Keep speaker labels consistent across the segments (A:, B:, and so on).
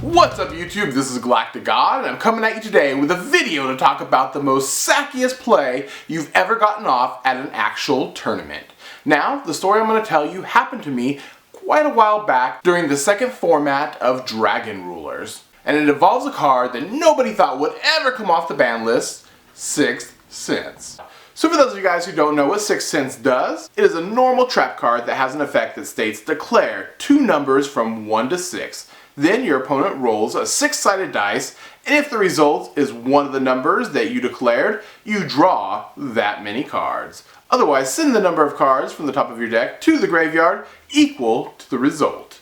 A: What's up YouTube, this is GalacticGod and I'm coming at you today with a video to talk about the most sackiest play you've ever gotten off at an actual tournament. Now, the story I'm going to tell you happened to me quite a while back during the second format of Dragon Rulers. And it involves a card that nobody thought would ever come off the ban list, 6th Sense. So for those of you guys who don't know what 6th Sense does, it is a normal trap card that has an effect that states declare two numbers from 1 to 6. Then your opponent rolls a 6-sided dice, and if the result is one of the numbers that you declared, you draw that many cards. Otherwise, send the number of cards from the top of your deck to the graveyard equal to the result.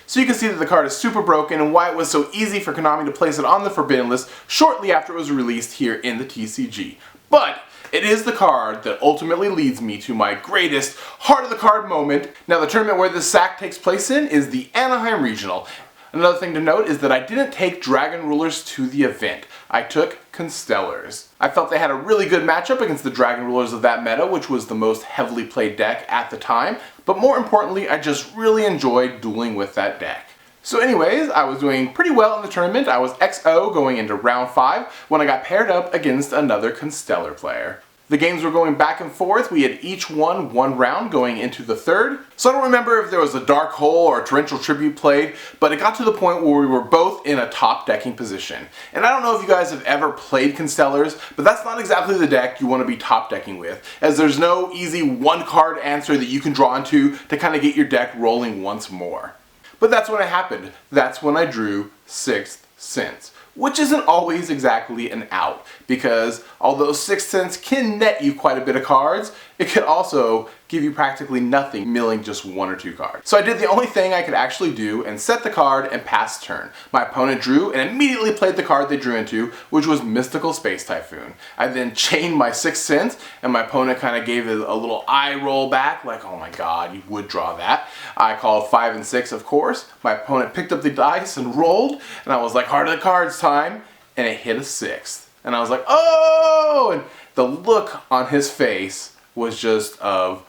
A: So you can see that the card is super broken and why it was so easy for Konami to place it on the Forbidden list shortly after it was released here in the TCG. But it is the card that ultimately leads me to my greatest heart of the card moment. Now the tournament where this sack takes place in is the Anaheim Regional. Another thing to note is that I didn't take Dragon Rulers to the event. I took Constellars. I felt they had a really good matchup against the Dragon Rulers of that meta, which was the most heavily played deck at the time, but more importantly, I just really enjoyed dueling with that deck. So anyways, I was doing pretty well in the tournament. I was XO going into round 5 when I got paired up against another Constellar player. The games were going back and forth. We had each won one round going into the third. So I don't remember if there was a Dark Hole or a Torrential Tribute played, but it got to the point where we were both in a top decking position. And I don't know if you guys have ever played Constellars, but that's not exactly the deck you want to be top decking with, as there's no easy one card answer that you can draw into to kind of get your deck rolling once more. But that's when it happened. That's when I drew 6th Sense. Which isn't always exactly an out, because although 6th Sense can net you quite a bit of cards, it could also give you practically nothing, milling just 1 or 2 cards. So I did the only thing I could actually do and set the card and pass turn. My opponent drew and immediately played the card they drew into, which was Mystical Space Typhoon. I then chained my 6th Sense and my opponent kind of gave it a little eye roll back, like, oh my god, you would draw that. I called 5 and 6, of course. My opponent picked up the dice and rolled, and I was like, heart of the cards time, and it hit a 6th. And I was like, oh! And the look on his face was just of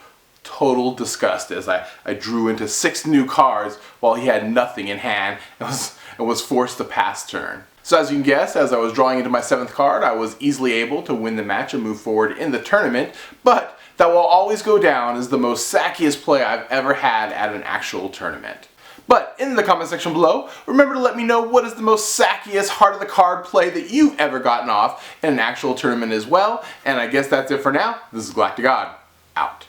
A: total disgust as I drew into 6 new cards while he had nothing in hand and was forced to pass turn. So as you can guess, as I was drawing into my 7th card, I was easily able to win the match and move forward in the tournament, but that will always go down as the most sackiest play I've ever had at an actual tournament. But in the comment section below, remember to let me know what is the most sackiest heart of the card play that you've ever gotten off in an actual tournament as well. And I guess that's it for now. This is GalacticGod, out.